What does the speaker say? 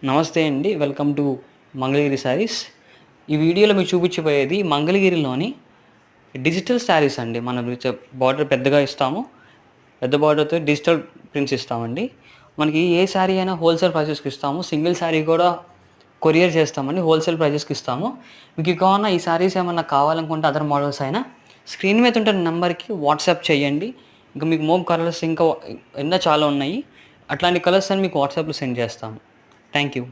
నమస్తే అండి. Welcome to Mangalagiri saris. ఈ వీడియోలో మీకు చూపించబోయేది మంగళగిరిలోని డిజిటల్ శారీస్ అండి. మనం బార్డర్ పెద్దగా ఇస్తాము. పెద్ద బార్డర్‌తో డిజిటల్ ప్రింట్స్ ఇస్తామండి. మనకి ఏ శారీ అయినా హోల్‌సేల్ ప్రైసెస్‌కి ఇస్తాము. సింగిల్ శారీ కూడా కొరియర్ చేస్తామండి. హోల్‌సేల్ ప్రైసెస్‌కి ఇస్తాము. మీకు కావాలన్నా ఈ శారీస్ ఏమన్నా కావాలనుకుంటే అదర్ మోడల్స్ అయినా స్క్రీన్ మీద ఉంటున్న నంబర్‌కి వాట్సాప్ చేయండి. ఇంకా మీకు మోర్ కలర్స్ ఇంకా చాలా ఉన్నాయి. అట్లాంటి కలర్స్ అన్ని మీకు వాట్సాప్‌లో సెండ్ చేస్తాము. Thank you.